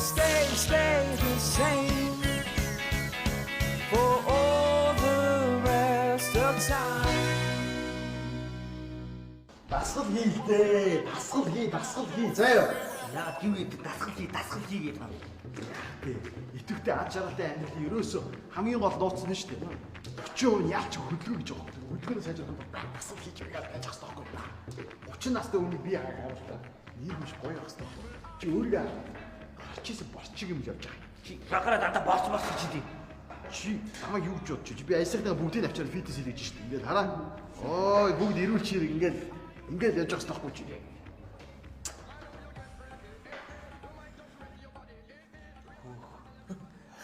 stay the same for all the rest of time. Дасгал хийлдээ. Дасгал хий. Заяа. Яагаад юу гэдэг дасгал хий гэдэг юм. Итэвхтэй ад жаргалтай амьдрал ерөөсөө хамгийн гол нууц нь шүү дээ. 40% яалч хөдөлгөө гэж байгаа. Хөдөлгөөнөө сайжруулах дасгал хийж байгаа байж байгаа байхгүй. 30 настай өмнө би хаалт та. Нийт биш гоё байх хэрэгтэй. Чи өөрийгөө арчижсэн борчиг юм явж байгаа. Чи багаараа дандаа борч чи дээ. Чи намайг юу гэж бодож чи би аясагтаа бүгдийг авчаар фитнес хийж шүү дээ. Ингээд хараа. Ой бүгд эрүүл чирэг ингээд явж байгаа байхгүй чи.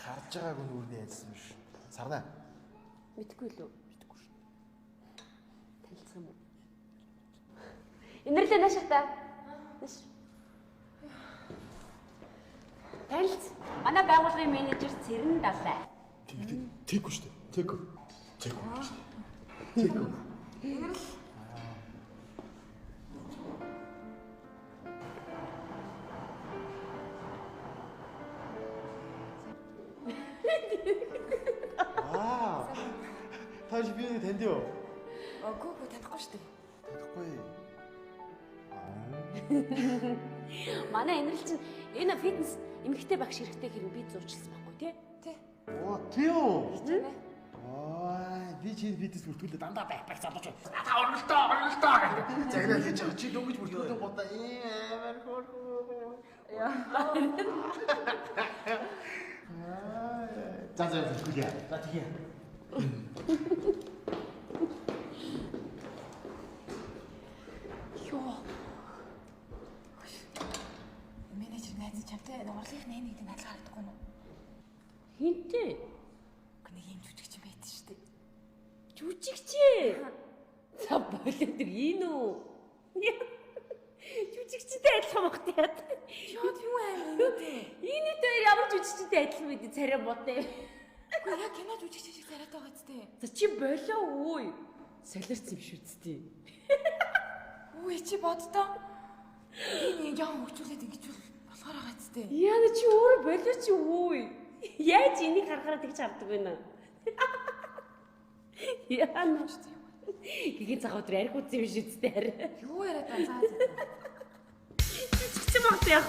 Харж байгааг нь үрний айлсан биш. Сарна. Мэдгүй лөө. Мэдгүй шүү. Танилцсан юм уу? Инэрлээ наашаа та. Нааш. Танилц. Манай байгууллагын менежер Цэрэн Далай. Тэггүй шүү дээ. Тэггүй. Инэрл. Тааш би танд юу? Гүү танихгүй шүү дээ. Танихгүй. Манай инэрл чинь энэ фитнес эмэгтэй багш хэрэгтэй хэрэг би зурчилсан байхгүй тий? Тий. Оо тийм. Ой, би чи фитнес бүртгүүлээ дандаа байх залууч. Та оролтоо. Загнаа хийж байгаа чи дөнгөж бүртгүүлэн гутаа амар хөөрхөө. Яа. За бүртгүүлээ. За тийм. Йоо. Менежер найз чамтай урлагийн нэг нэг надлага харагдахгүй нь. Хинтээ? Нэг юм жүжигч байдаг шүү дээ. Жүжигч? За болоод энэ үү? Жүжигчтэй адилхан багт яа. Яа тийм амар үү? Энэ дээр ямар жүжигчтэй адилхан байд царай муутай. Үгүй яа кино жүжигч шиг царайтай байгаа зү. За чи болоо үй. Солирцсан биш үсттэй. Үгүй чи боддоо. Энэ яам хөвчүүлээд ингэж болохоор байгаа зү. Яа чи өөр болоо чи үй. Яаж энийг харахаар тэгж хардаг вэ наа? Яа наач тийм. Гигийн цаг өдөр арх үзсэн биш үсттэй хараа. Юу яриад байгаа цаа. Жүжигч багт яах.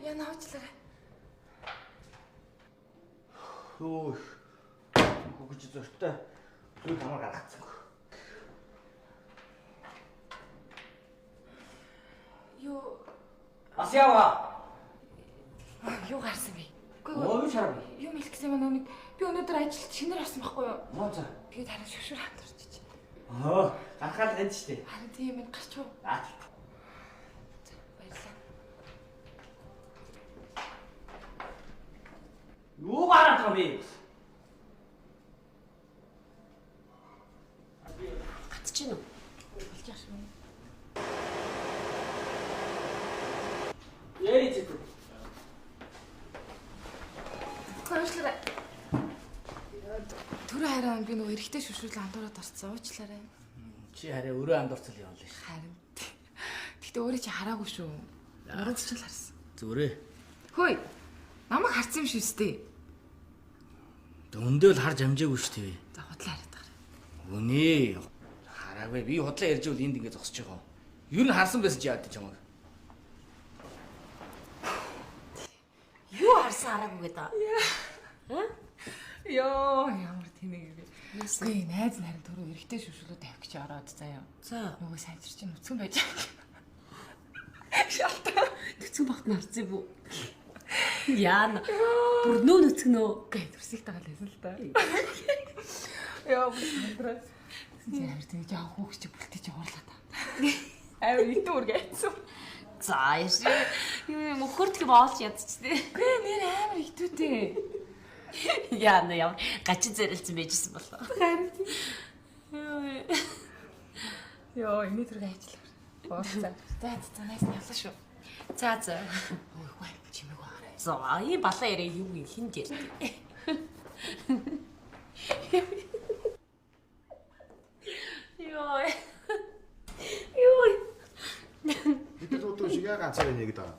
Яна авчлаарай. Хөөш. Гүгж зөртөө. Зүг хамаар гаргацсан. Юу? Бас яваа. Юу гарсан бэ? Юу шарав? Юу мэлх гэсэн юм нэг би өнөөдөр ажилд шинээр орсон байхгүй юу? Муу за. Тэгээд хараа шүшүр хамтарч чи. Гарахаар энэ ч тий. Харин тийм ээ гарч уу. Юу гарах юм бэ? Гатчихна уу? Болж яаш юм. Яри чи. Хөөшлөрэ. Түрүү хараа би нөгөө эрэхтэй шүшрүүл андуураад орцсон. Уучлаарай. Чи хараа өрөө андуурцал юм л. Харин. Гэхдээ өөрөө чи хараагүй шүү. Урагч л харсан. Зүрээ. Хөөе. Намайг харсан юм шүү дээ. Өндөө л харж амжаагүй шүү дээ. За худлаа яриад байгаа. Үнээ. Аагүй би худлаа ярьж бол энд ингэ зогсож байгаа. Юу н харсан байсан чи яад чамайг. Юу харсан араагүй гэдэг. Йоо, ямар тэнэг вэ? Үгүй, найз нарийн түрүү эрэхтэй шүшүүлүү тавих гэж ороод заяа. За, Нөгөө сайжир чинь нүцгэн байж байгаа. төцөн багт нарцсан бүү. Яана. Бүр нөө нүцгэн нөө. Гэ төрсийг тагаал байсан л та. Йоо, бүр ямар тэнэг яах хөөгч бүлтэж уурлаа та. Аюу итүүр гэсэн. За, яши. Юу мөхөртгөө боолч ядчихтэй. Гэ нэр амар итүүтэй. Яана яа гачин зэрэлцэн байжсэн болоо. Харин. Йоо, энэ төрөг ажиллаа. Боолцаа. За, найс нь явлаа шүү. За. Ой, хөө чимээг аа. За, ийм балаа яриа юу юм хин дээр. Йоо. Бид одоо шиг ганцаар нэг даа.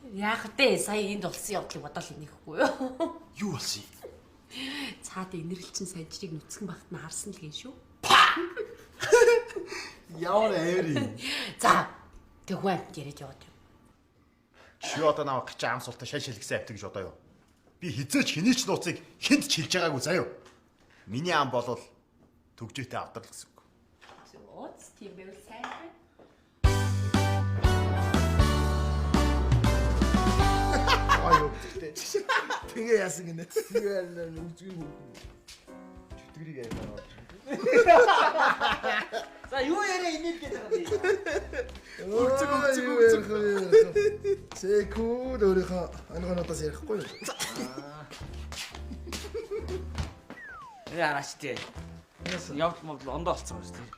Яах вэ? Сая энд болсон явдлыг бодоол инехгүй юу? Юу болсон юм? Цаад инэрлэлчин санжирыг нүцгэн багт нь харсан л гээ шүү. Ямар ээри. За, тэгвэл яриад яваад юм. Чи одоо наваа гачаа ам суултаа шашил гэсэн авт гэж одоо юу? Би хизээч хэний ч нууцыг хинт ч хэлж байгаагүй заяа. Миний ам болвол төгжөөтэй авдрал гэсэн үг. Ууц тийм байвал сайн байна. Аюу гэдэг. Тэгээ яасан гинэ. Тэгээ үзгүй юм. Чөтгөрийг яа. За юу яриа инээд гэдэг юм бэ? Үцэг. Секунд өөрийнхөө ангаануудаас ярихгүй юу? Араач тий. Явт мод ондоо олцсон байна шүү дээ.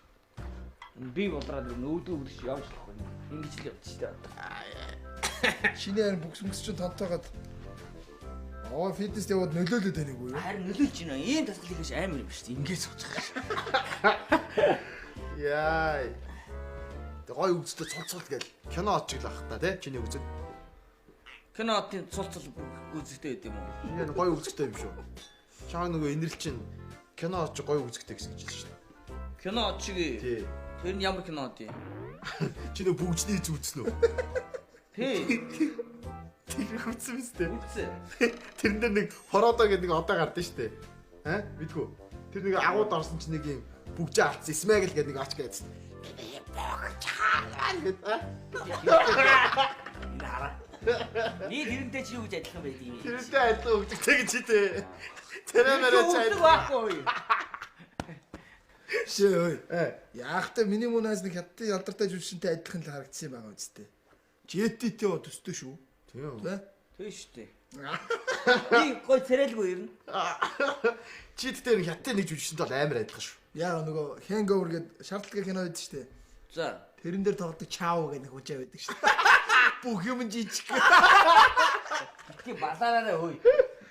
Би бодраад нөөдөө үрж явж болохгүй. Ингэж л явж шүү дээ. Шинэ харин бүкс чинь тонтойгоод аваа фитнес яваад нөлөөлөд байныг үү? Харин нөлөөлж байна. Ийм тасгал хийх амар юм шүү дээ. Ингэж сууж байгаа. Яа. Гой үзтээ цолцол гэл кино очиглах та тий чиний үзэл. Кинотын цулцал үзэгтэй байд юм уу? Энэ гой үзэгтэй юм шүү. Чаа нөгөө инэрл чинь кино очи гой үзэгтэй гэсэн гэж хэлсэн шүү. Кино очигээ. Тий. Тэр нь ямар кино тий? Чи нөгөө бүгжний зүудсэн үү? Тий. Тэр хүчсэн мэт. Үгүй. Тэрэн дээр нэг хородоо гэдэг нэг одоо гардыг штэ. Бидгүү. Тэр нэг агууд орсон чинь нэг юм бүгжээ алдсан Смагл гэдэг нэг ач гэсэн. Нэг хэрэнтэй чи юу гэж адилхан байд юм. Тэрнтэй адилхан өгдөгтэй гэж читээ. Тэрэмэрэ чай. Байхгүй. Шээ ой. Яахтай миний мунаас нэг хятадын ялдартай жүжигчтэй адилхан л харагдсан юм байгаа үстэй. JT-тэй төстэй шүү. Тийм. Тэг штэ. Би гой царайлгүй ирнэ. Чит дээр хятадын нэг жүжигчтэй бол амар адилхан шүү. Яага нөгөө Hangover гэдэг шаардлагатай кино байдаг шүү дээ. За. Тэрэн дээр тоглодог Chao гэдэг нэг хүчээ байдаг шүү. Бүх юм жижиг. Тийм балаараа хөөе.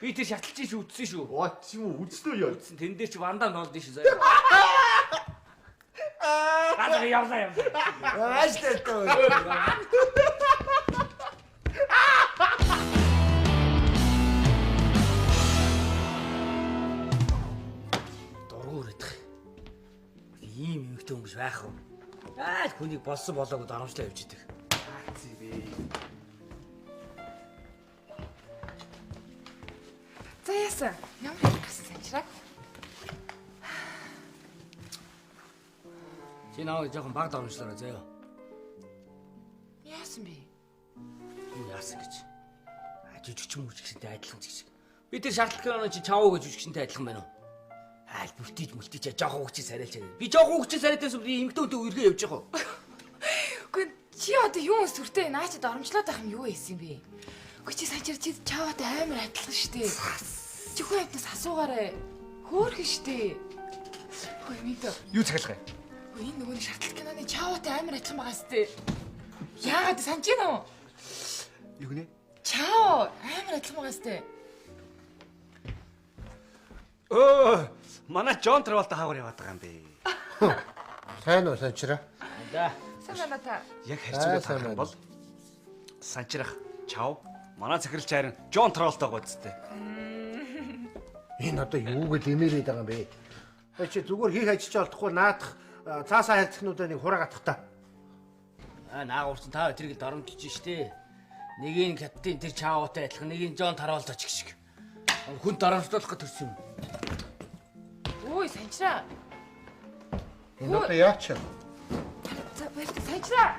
Би тэр шатлж шүү үтсэн шүү. Оо тийм үү үзлөө яа. Тэн дээр чи вандаа нолдсон шүү заяа. Аа явлаа. Ааштай тоо. Дургуур идэх. Ийм юмхтэй өнгөш байх уу? Хүнийг болсон болоогүй дарамжлаа явж идэх. За яасан. Ямар хэлсэн санчраа? Чи наваа жоохон баг дарамжлаараа заяа. Яасан бэ? Юу яасан гэж. Жижигч мүжигчтэй адилхан гэж. Би тэр шаардлага киноны чи чаав гэж жүжигчтэй адилхан байна уу? Айл мүлтийж жоохон хүчээс арайлчаа. Би жоохон хүчээс арайдаас би эмгтөөдөө үргээ явж байгаа. Үгүй чи одоо юу сүртэй наачад оромжлоод байх юм юу хийсэн бэ? Үгүй чи санчир чи чаваад амар адилхан штэ. Чи хүн амтнаас асуугаарай. Хөөхөн штэ. Үгүй мэдээ. Юу цагаалах вэ? Үгүй энэ нөгөө шаардлага киноны чаваад амар адилхан байгаа штэ. Яагаад санчина уу? Юу гэнэ? Чао амар адилхан байгаа штэ. Манай Джон Траволта хавар яваад байгаа юм бэ. Сайн уу санчраа? За. Санаа та. Яг харьцангуй тарах юм бол санчрах чав. Манай захиралч харин Джон Траволта гоцтой. Энэ одоо юу гэж имээрээд байгаа юм бэ? Чи зүгээр хийх ажиллаж олдохгүй наадах цаасаа харилцагнуудаа нэг хураагаад та. Наагуурсан та тэрийг доромжилж штэ. Нэгийг хятадын тэр чаавуутай адилхан, нэгийг Жон таруулж очих шиг. Хүн доромжлуулах гэж төрсөн юм. Ой, санчраа. Энэ одоо яач? За баяр та санчраа.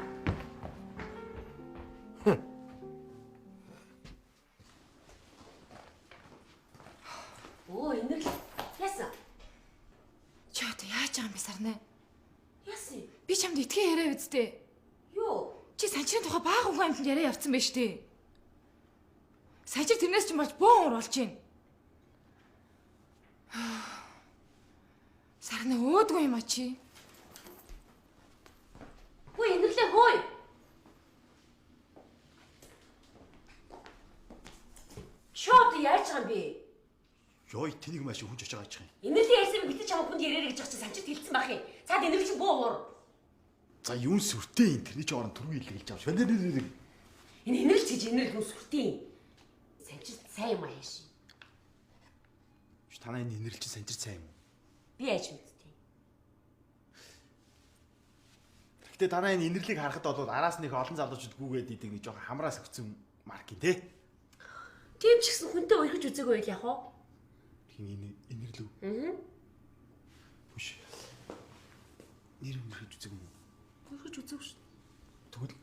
Оо, энэрл. Яасан? Чи одоо яаж байгаа юм бэ сарнаа? Яасан? Би чамд итгэе яриа үсттэй. Юу? Чи санчрын тухай бага хүн амьтанд яриа явцсан байж тээ. Санчир тэрнээс ч болж бөөн уруулж байна. Сарнаа өөдгүй юм а чи. Хөөе, энэрлээ хөөе. Шот яаж байгаа юм бэ? Йой, тэнийг маш хүнж очиж байгаа ч юм. Энэрлээ ярьсан битээ чамд хүнд яриараа гэж байгаа чи санчирт хэлсэн байх юм. Цаад энэрл чи буу уур. За юун сүртэй энэ тэрний чи орон түрүү хэлээ хэлж авч. Энэ энэрл гэж энэрл нүс хүртээ. Санчирт сайн юм ааш. Танаа энэ инэрлч санчир сайн юм уу? Би яаж мэдтий. Гэтэ танаа энэ инэрлийг харахад бол араас нэг олон залуучууд гүгээд идэг нэг жоохон хамраас өгсөн марк тий. Тийм ч гэсэн хүнтэй уйрхэж үзээгүй байл яах вэ? Тийм инэрлүү. Бүш. Нэр мөрөж үзээгүй юм. Уйрхэж үзээгүй шүү. Тэгвэл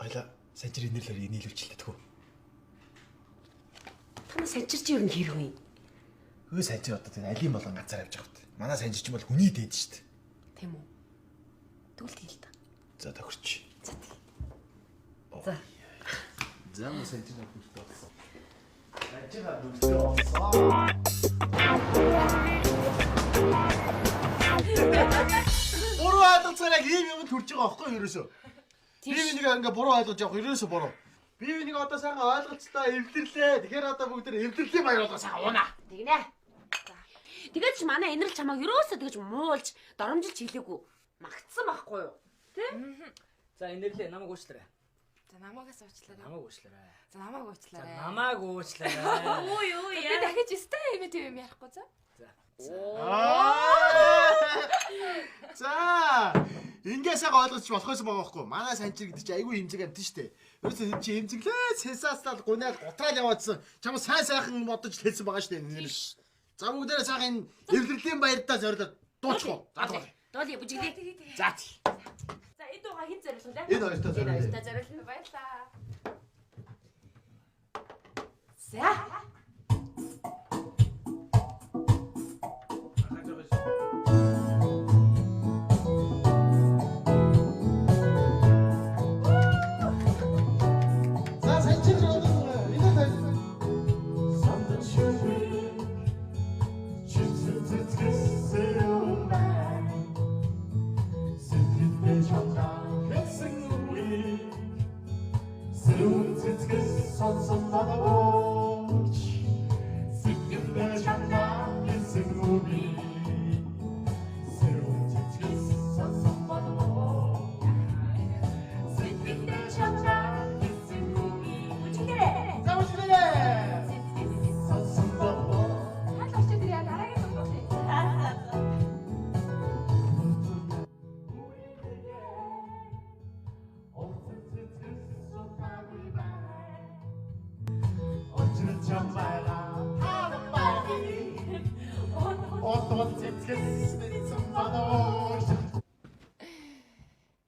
аяла санчир инэрлээр нийлүүлчихлээ тэгв. Танаа санчир чи юу хэрэг вэ? Хөө санчир одоо тэр алим болгон газар авч явах. Манай санчир ч бол хүний дээд шүү дээ. Тийм үү? Тэгвэл тийм л та. За тохирч. За тийм. За. За мөн санчир бүртээ болсон. Санчир бүртээ болсон. Буруу ойлголцоороо ийм юм төрж байгаа байхгүй юу ерөөсөө? Би нэг ингээ буруу ойлгож явах ерөөсөө буруу. Би нэг одоо сайхан ойлголцтой эвдэрлээ. Тэгэхээр одоо бүгд эвдэрлийн баяр болоо сайхан уунаа. Тэгнэ. Тэгээд ч манай энэрл чамайг ерөөсөө тэгж муулж, доромжилж хэлээгүй. Магтсан байхгүй юу? Тэ? За энэрлээ намайг уучлаарай. За намаагаас уучлаарай. Намайг уучлаарай. За намааг уучлаарай. Намайг уучлаарай. Ой ой Би дахиж өстэй юм тийм юм ярихгүй за. За. Ингээ сайхан ойлгож болохоос байгаа байхгүй. Манай санчир гэдэг чи айгүй хэмжиг амт шүү дээ. Ерөөсөө энэ чи хэмжиглээ сенсацлал гунаал гутраал яваадсан. Чам сайн бодож хэлсэн байгаа шүү дээ. За бүгдээрээ сайхан энэ эвлэрлийн баяртаа зориулаад дуучих уу. За дуул. Дооли бүжиглээ. За тий. За энэ дууга хэн зориулсан лээ? Энэ хоёртаа зориулъя. Энэ хоёртаа зориулна баярлаа. За. За санчир энэ тань.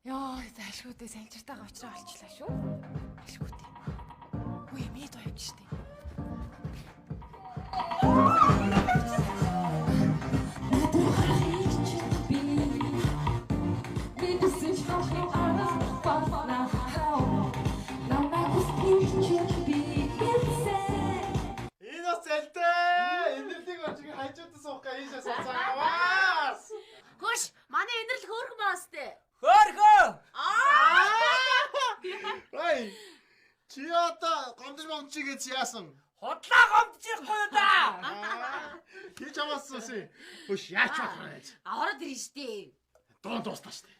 Яа, заашгүйдээ санчиртайгаа уучраа олчлаа шүү. Ашгүйдээ. Үй миний доо явж штэ. Энэ цэлтэй. Энэрлийг очиг хажууд суух гээшээ сууцаагаас. Хөш, манай энэрл хөөрхөн baasтай. Хөөрхөө. Ой. Чи одоо гомдож момчигээ яасан? Худлаа гомдчихгүй юу да? Чи чамаас суусан. Хөш яач болох вэ? Ороод ирнэ штэ. Дуу дуустаа штэ.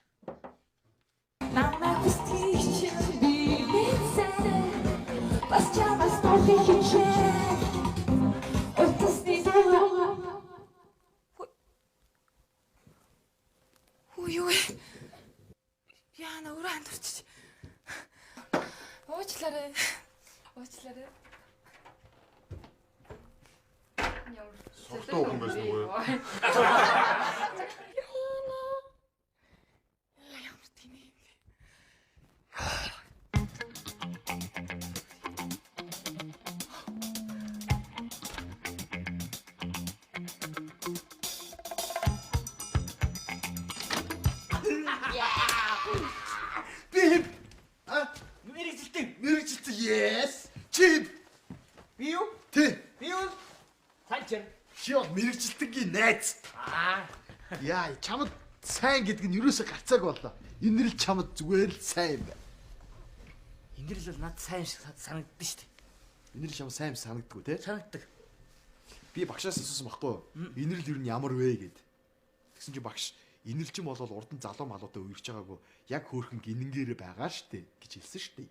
Юу вэ? Яна өөрөө хандварч. Уучлаарай. Уучлаарай. Согтоо хүн байсан уу? Ямар тийм юм бэ? Би а Мэргэжилтэн. мэрэгжилтэй yes. Чи Би юу? тий. Би юу? Санчир. Чи бол мэрэгжилтэнгийн найз. Яа, чамд сайн гэдэг нь юусоо гарцааг боллоо. Энэ л чамд зүгээр л сайн юм байна. Энэ л над сайн шиг санагддаг шүү дээ. Энэ л чамд сайн санагддаггүй те. Санагддаг. Би багшаас асуусан байхгүй. Энэ л юу нь ямар вэ гэд. Тэгсэн чи багш энэ л чинь болол урд нь залуу малуудаа үерч байгаагүй. Яг хөөрхөн гинэнгээр байгаа штэ гэж хэлсэн штэ.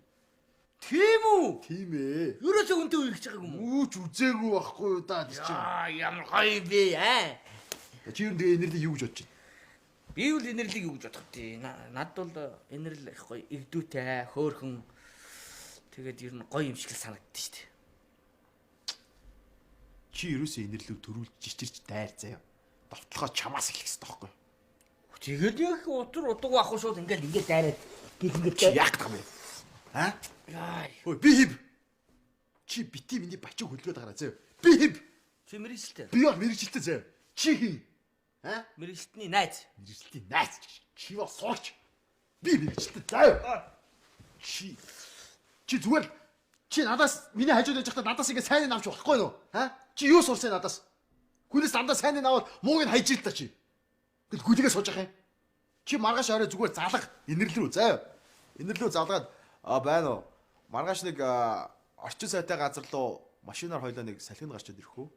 Тийм үү? Тийм ээ. Ерөөсөө үнтэй үерч байгаа юм уу? Үүч үзээгүй байхгүй юу да тийч. Ямар гоё бэ аа. Чи юу нэ энэрлийг юу гэж бодож байна? Би бол энэрлийг юу гэж бодох вэ? Над бол энэрл их гоё игдүүтэй, хөөрхөн. Тэгээд ер нь гоё юм шиг санагддаг шүү дээ. Чи ерөөсөө энэрлийг төрүүлж жичирч дайр заяа. Довтлохоо чамаас эхлэх хэрэгтэй байхгүй юу? Тэгээд яг утар удаагүй ахгүй шууд ингээд дайраад гэл ингээд Чи яах юм бэ? Аа? яа. Ой би хив. Чи бити миний бачиг хөлгөөд гараа заяа. Би хив. Чи мэрэгжилтэй. Би бол мэрэгжилтэй заяа. Чи хин. Аа? Мэрэгжилтний найз. Мэрэгжилтийн найз. Чи бол сууч. Би мэрэгжилтэй заяа. Чи зүгээр чи надаас миний хажууд байж байхдаа надаас ингэ сайн авч болохгүй юу? Аа? Чи юу сурсан надаас? Хүнээс дандаа сайн аваад мууг нь хайж ил та чи. Гэл гүлгээ сууж ах юм. Чи маргааш орой зүгээр залах инэрлүү заяа. Инэрлүү залгаад байна уу? Маргааш нэг орчин сайтай газар руу машинаар хойлоо нэг салхинд гарчаад ирэх үү?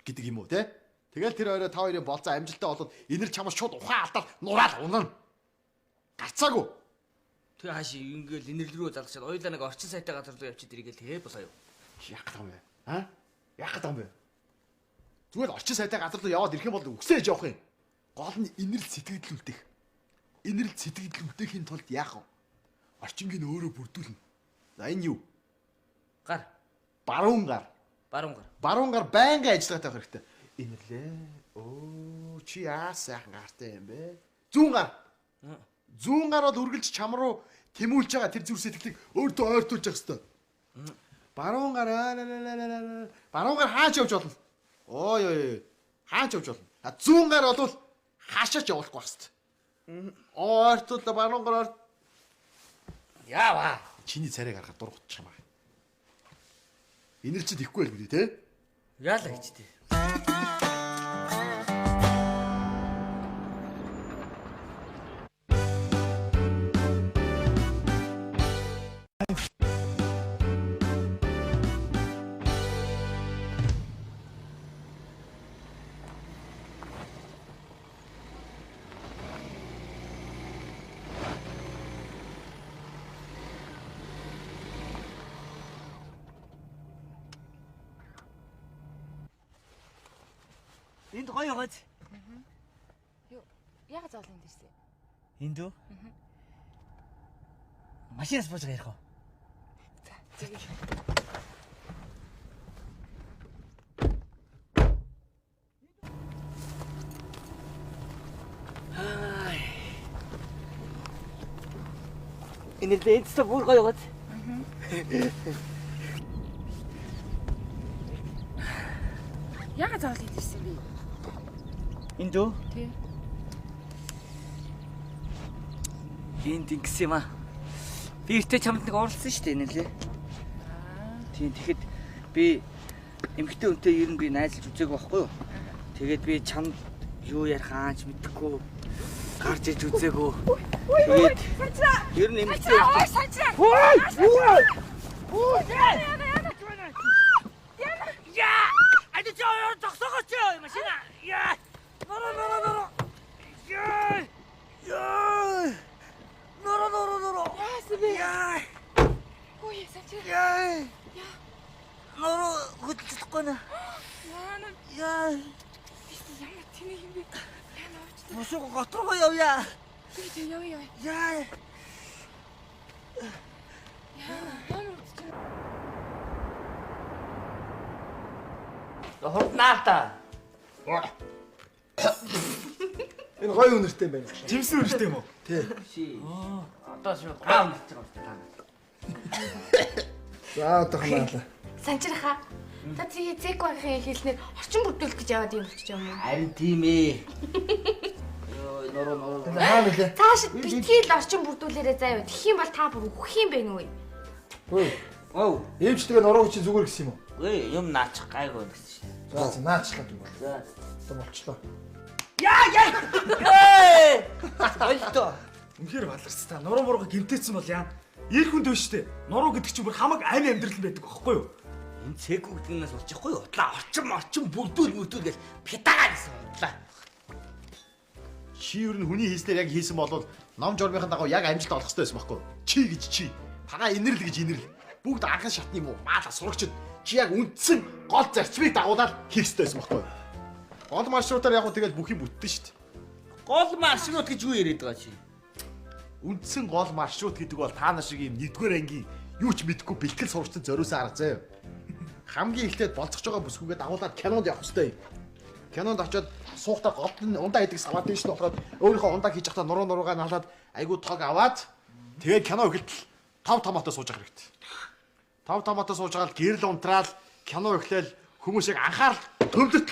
Гэдэг юм уу те? Тэгэл тэр орой та хоёрын болцоо амжилттай болоод инэр чамаас шууд ухаан алдаад нураал унана. Гарцаагүй. Тэг хааш ингээл энэрлэг рүү залгачаад ойлаа нэг орчин сайтай газар руу явчихад иргээл тэгээ болоо юу. Яах гэдэг юм бэ? Аа? Яах гэдэг юм бэ? Зүгээр орчин сайтай газар руу яваад ирэх юм бол үгсээж явах юм. Гол нь инэрл сэтгэлдүүлдэг. Инэрл сэтгэлдүүлдэхийн тулд яах вэ? Орчингийн өөрөө бүрдүүлнэ. За энэ юу? Гар. Баруун гар. Баруун гар. Баруун гар байнга ажиллагаатай байх хэрэгтэй. Инэрлээ. Оо чи яа сайхан гартай юм бэ? Зүүн гар. Зүүн гар бол үргэлж чам руу тэмүүлж байгаа тэр зүрх сэтгэлийг өөртөө ойртуулж явах хэрэгтэй. Баруун гар. Баруун гар хаач явж болно? Ой. Хаач явж болно? Зүүн гар бол хаашаач явуулахгүй байх хэрэгтэй. Ойртуул баруун гар. Яава. Чиний царайг харахад дургуутчих юм аа. Инэрчд ихгүй байл мэдээ те? Яалаа гэж тий. Энд гоё гоц. Юу яг заал энэ дэрсэ. Энд үү? Машинаас бууж байгаа ярих уу? Энэ дээнцтэй бүр гоё гоц. Яг заал энэ дэрсэ би. Энд үү? Тий. Энд ингэс юм аа. Би ихтэй чамд нэг оролцсон шүү дээ нэлээ. Тийм тэгэхэд би эмэгтэй үнтэй ер нь би найзалж үзээгүй байхгүй юу? Тэгээд би чамд юу ярих аач мэдэхгүй гарч иж үзээгүй. Тэгээд ер нь эмэгтэй Санчраа. яа! Ади чоо зогсоогооч машина. Яа! Норо. Яа! Норо. Яасвэ. Яа! Ой, санчраа. Яа! Норо хөдөлсөхгүй нэ. Яана. Яа! Ямар тийм юм бэ? Босоо готроо явъя. Тэг яа. Яа. Хурднаата. Энэ гоё үнэртэй байна. Жимсэн үртэй юм уу? Чи. Одоо шууд гоо мэдчихэж байгаа юм байна. За одоо ханаалаа. Санчирхаа. Та чи Зеквагийн хэлснээр орчин бүрдүүлэх гэж яваад юм болчих юм уу? Харин тийм ээ. Йоо, нороо. Хаа нэлээ. Цааш битгий л орчин бүрдүүлээрээ заяа. Тэгэх юм бол та бүр өгөх юм бэ нүг? Хөөе. Оо. Ээжтэйгээ нурууг чи зүгээр гэсэн юм уу? Эй, юм наачих гайгүй гэсэн чинь. За наачлаа зүгээр. За. Одоо болчлоо. Яа. Ойлтоо. Үнэхээр баларч та. Нуруу мурууга гимтээсэн бол яа. Ир хүнд биш үү? Нуруу гэдэг чинь бүр хамаг айн амьдрал байдаг байхгүй юу? Энэ цэг үгднээс болчихгүй юу? Удлаа орчин бүрдүүл гэж пятаа гэсэн удлаа. Чи юу н хүний хийснээр яг хийсэн болвол ном журмынхаа дагуу яг амжилт олох хэрэгтэй байсан байхгүй. Чи гэж чи. Танаа инэрл гэж инэрл. Бүгд анхан шатны юм уу? Маала сурагчд. Чи яг үндсэн гол зарчмыг дагуулаад хийх хэрэгтэй байсан байхгүй. Гол маршрутаар яг тэгэл бүх юм бүтдэн шүү дээ. Гол маршрут гэж юу яриад байгаа чи? Үндсэн гол маршрут гэдэг бол та нар шиг юм 1-р ангийн юу ч мэдэхгүй бэлтгэл сурагчдад зориулсан арга заяа. Хамгийн ихлээд болцож байгаа бүсгүйгээ дагуулад кинонд явах хэрэгтэй юм. Кинонд очиод суухтаа говтон ундаа идэг салаад дэш нөхроод өөрийнхөө ундаа хийж явахдаа нуруугаа налаад айгуу тог аваад тэгээд кино эхэлтэл 5 томоотой сууж явах хэрэгтэй. 5 томоотой сууж байгаа л гэрэл унтраал кино эхлээл хүмүүс яг анхаарал төвлөлт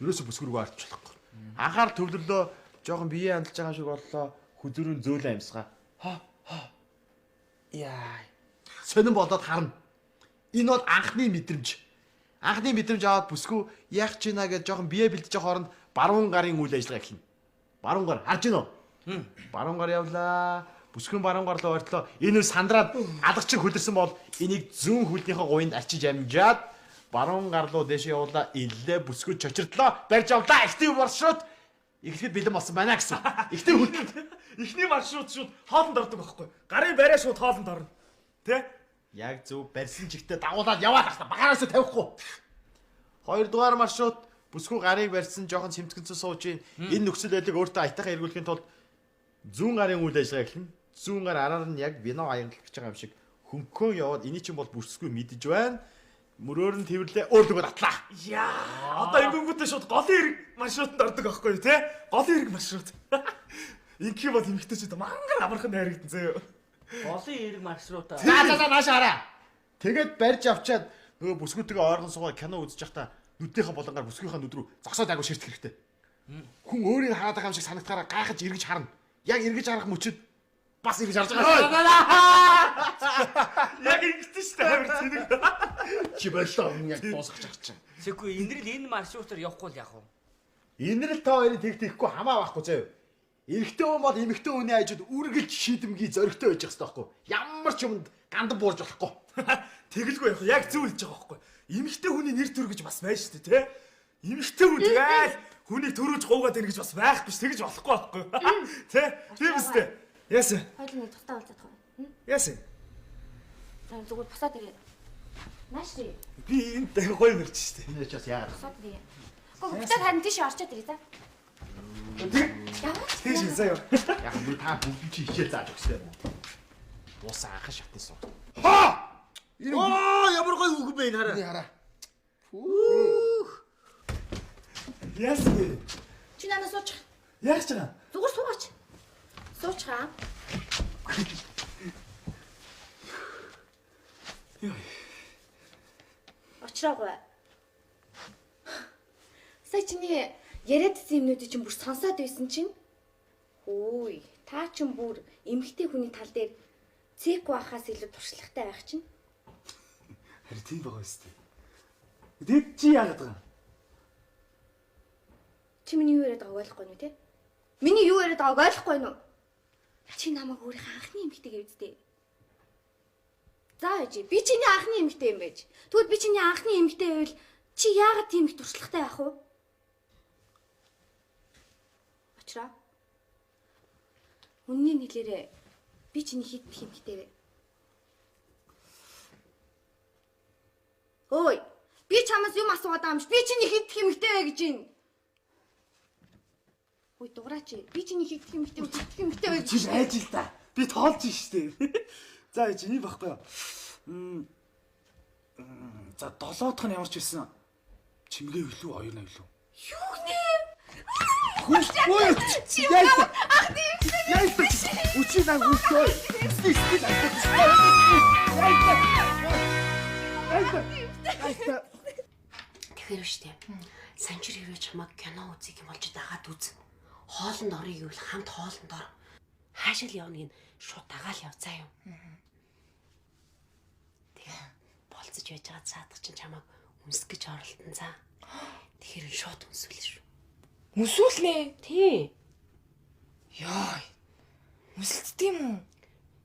ерөөсө бүсгүй рүү орч болохгүй. Анхаарал төвлөлөө жоохон бие хандж байгаа шиг боллоо. Хүзүүрийн зөөлөн амьсгаа. Яа. Сонин болоод харна. Энэ бол анхны мэдрэмж. Анхны мэдрэмж аваад бүсгүй яах ч ийна гэж жоохон бие бэлдэж байгаа хооронд баруун гарын үйл ажиллагаа эхэлнэ. Баруун гар харж гинөө. Баруун гар явлаа. Бүсгүй баруун гар руу ортлоо. Энэ үл сандраад алгачин хөлөрсөн бол энийг зүүн хөлнийхөө гуйнд арчиж амжаад баруун гар руу дэше явуулаа. Иллээ бүсгүй чочирдлоо. Барьж авлаа. Ихтэй маршрут эхлэхэд бэлэн болсон байна гэсэн. Ихтэй хөл. Эхний маршрут шууд хоолнд ордог байхгүй. Гарын бариа шууд хоолнд орно. Тэ? Яг зөв барьсан чигтээ дагуулаад яваад ахта багаараас тавихгүй. Хоёрдугаар маршрут бүсгүй гарыг барьсан жоохон цэмтгэнцэн сууж ийн. Энэ нөхцөл байдлыг өөртөө аятайхан эргүүлэхийн тулд зүүн гарын үйл ажиллагаа эхэлнэ. Зүүн гар араар нь яг вино аянгал гэж байгаа юм шиг хөнгөн яваад эний чинь бол бүсгүй мэдэж байна. Мөрөөр нь тэрвэрлээ өөрлөгөө атлаа. Яа. Одоо ингэнгүүтээ шууд голын хэрэг маршрутанд ордог байхгүй юу, тэ? Голын хэрэг маршрут. Инх бол эмхтэйчүүд мангар амархан найрагдан зөө. Голын хэрэг маршрутаа. За наашаа хараа. Тэгээд барьж авчаад нөгөө бүсгүйтэйгээ ойрхон суугаад кино үзэж байхдаа нүднийхээ болонгаар бүсгүйхээ нүд рүү зогсоод агуу ширтэх хэрэгтэй. Хүн өөрийг хараад байгаа юм шиг санагдахаараа гайхаж эргэж харна. Яг эргэж харах мөчөд бас эргэж харж байгаа. Яг ингэсэн шүү дээ амир цэник. Чи боллоо яг дуусгах гэж чинь. Тэгэхгүй энэ маршрутаар явахгүй л яах вэ? Энэрл та хоёрын тэгтэхгүй хамаа байхгүй заяа. Эрэгтэй хүн бол эмэгтэй хүний хажууд үргэлж шийдэмгий зоригтой байж байгаа байхгүй. Ямар ч юмд гандан буурж болохгүй. Тэгэлгүй яг яг зөв хэлж байгаа байхгүй. Эмэгтэй хүний нэр төр гэж бас байна шүү дээ, тэ? Эмэгтэй хүн тэгэл хүнийг төрөөж гуугаад ирэх гэж бас байхгүй ш тэгэж болохгүй байхгүй. Тэ? Тийм үстэй. Яасан? Хоёул нэг тусдаа уулзаад байгаа. Яасан? За зүгээр босоод ирээ. Нааш тий. Би энд дахин гоё мэрч шүү дээ. Энэ ч бас яагаад. Босоод ирээ. Гэхдээ буцаад харин тийш орчоод ирээ за. Тийш заяа. Яг мөр та бүгд чи хичээл зааж өгсэй. Уусаа анхан шатны суу. Оо ямар гоё үг бэ энэ хараа. Хараа. Яасан? Чи надад суучих. Яаж чагаа? Зүгээр суугач. Суучгаа. Очроогүй. Сая чиний яриад ирсэн юмнуудыг чинь бүр сонсоод байсан чинь хөөе та чинь бүр эмэгтэй хүний тал дээр цэк байхаас илүү туршлагатай байх чинь. Харин тийм байгаа юм шүү дээ. Тэгэд чи яагаад байгаа? Чи миний юу яриад байгааг ойлгохгүй нү те? Миний юу яриад байгааг ойлгохгүй нү? Чи намайг өөрийнхөө анхны эмэгтэй гэвдээ. За ээж би чиний анхны эмэгтэй юм байж. Тэгвэл би чиний анхны эмэгтэй байвал чи яагаад тийм их туршлагатай байх вэ? Очроо. Үнний нэлээрээ би чиний хэд их эмэгтэй вэ? Ой, би чамаас юм асуугаад байгаа юм ш. Би чиний хэд их эмэгтэй вэ гэж юм. Ой дугаараач. Би чиний хийгдэх юм ихтэй байж. Чи айж л та. Би тоолж штэ. За ээж энэ баггүй юу? За 7 дахь нь ямар ч байсан чимгээ илүү хоёр нь илүү. Юу нэ? Хүч ой. Яйта. Яйта. Учина гүстой. Тэгэхээр штэ. Санчир хэрвээ чамаг кино үзье юм болж дагаад үз. Хоолнд орё гэвэл хамт хоолнд ор. Хаашаа л явна гин шууд дагаал явцаа юм. Тэгээ болцож байж байгаа цаадах чинь чамаг үнсэх гэж оролтон за. Тэгэхээр шууд үнсвэл шүү. Мүсүүлнэ. Тий. Яа. Мүсэлцдэг юм уу?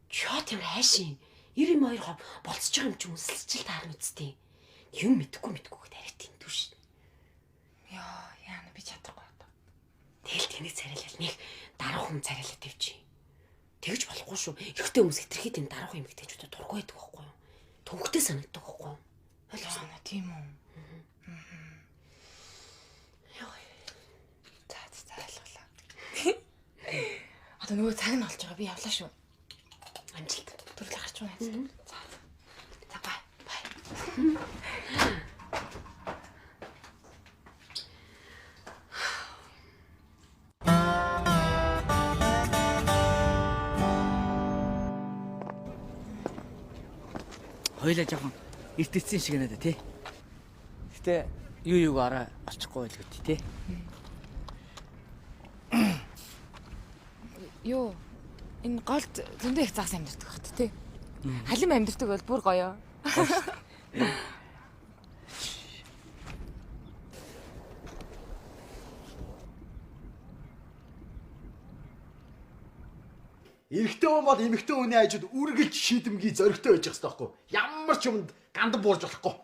Чот юм хайшин. 92 хов болцож байгаа юм чи үнсэлцэл таарна үсттэй. Юм мэдхгүй дараад юм түш. Яа, яана би чадахгүй одоо. Тэгэл тэнийг царайлал нэг даруухан царайлал тавьчих. Тэгж болохгүй шүү. Ихтэй хүмүүс хэтэрхий тийм даруухан юм гэдэгчүүдэд дургүй байдаг байхгүй юу? Төвхтэй санагддаг байхгүй юу? Ойлгосон аа тийм үү? Яа. За ойлголаа. Одоо нөгөө цаг нь болж байгаа. Би явлаа шүү. Амжилт. Төрөл гарч байна. За бай. Хоёлаа жоохон эртэцсэн шиг надад тий. Гэтэ юу араа олчихгүй байлгүй тий. Юу энэ голд зөндөө их загас амьдэрдэг багт тий. Халим амьдэрдэг бол бүр гоё. Эрэгтэй хүн бол эмэгтэй хүний хажууд үргэлж шийдэмгий зоригтой байж байгаа байхгүй. Ямар ч юмд гандан буурж болохгүй.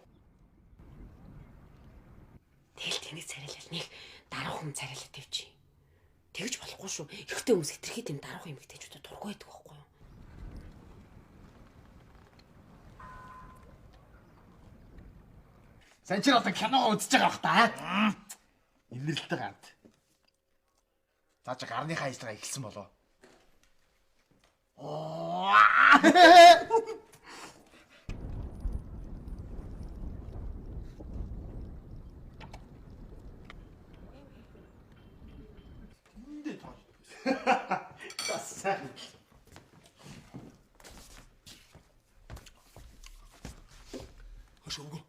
Тэгэл тэнийг царайлал нэг даруухан царайлал тавьчих. Тэгж болохгүй шүү. Ихтэй хүмүүс хэтэрхий тийм даруухан юм гэдэгчүүдэд дургүй байдаг байхгүй юу? Санчир одоо кино үзэж байгаа бах та. Инэрлэлтэй гард. Цааш гарныхаа ажиллагаа эхэлсэн болоо. Хөшөөгөө.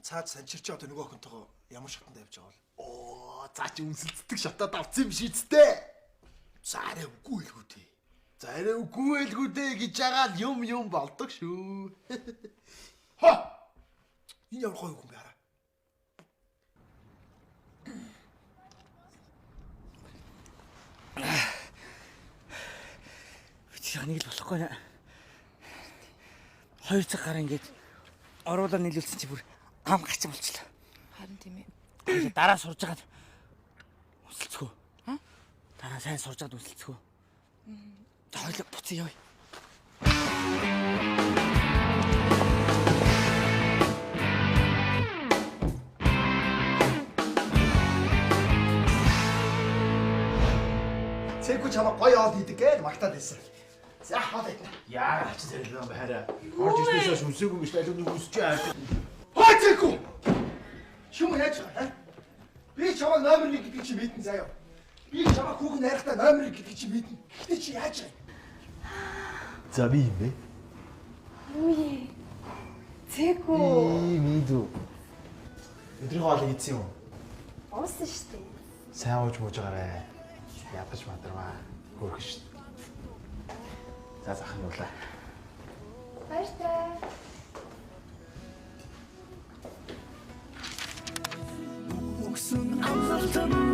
Цаад санчирч одоо нөгөө охинтойгоо ямар шатанд явж байгаа бол. Оо, цаа чи үнсэлцдэг шатаад авсан юм шиг зүтэй. Заарэ үгүй л гүтээ. Зарай үгүй л гүдээ гэж байгаа л юм болдог шүү. Ха! Энэ ямар гоё хүн бэ хараа. Чи нэг л болохгүй нэ. 2 цаг гараа ингээд оруулаад нийлүүлсэн чи бүр ам гарч болчихлоо. Харин тийм ээ. Дараа сурж агаад үнсэлцгөө. Дараа сайн сурж агаад үнсэлцгөө. За хоёул буцаа явъя. Цээгүү чамаа гоё яваад хийдэг гэж магтаад байсан. За хаад идэ. Яагаад ч зэрэг юм хараа. Орж ирснээс үнсээгүй гэж талууд үсч аа. Хаа цээгүү. Чүм яаж байгаа? Би чамаа номер 1 гэдэг чи мэдэн заяа. Би чамаа хүүхэн найрахтаа номер 1 гэдэг чи мэдэн. Гэтэ чи яаж байгаа? За би юм бэ? Үе. Цээгүү. Мэдүү. Өдрийн хоол ийдсэн юм уу? Уусан штэ. Сайн ууж мууж байгаарэ. Ядаж мадраа. Хөөх шүү. За захын уулаа. Баяртай. Өгсөн амлалтан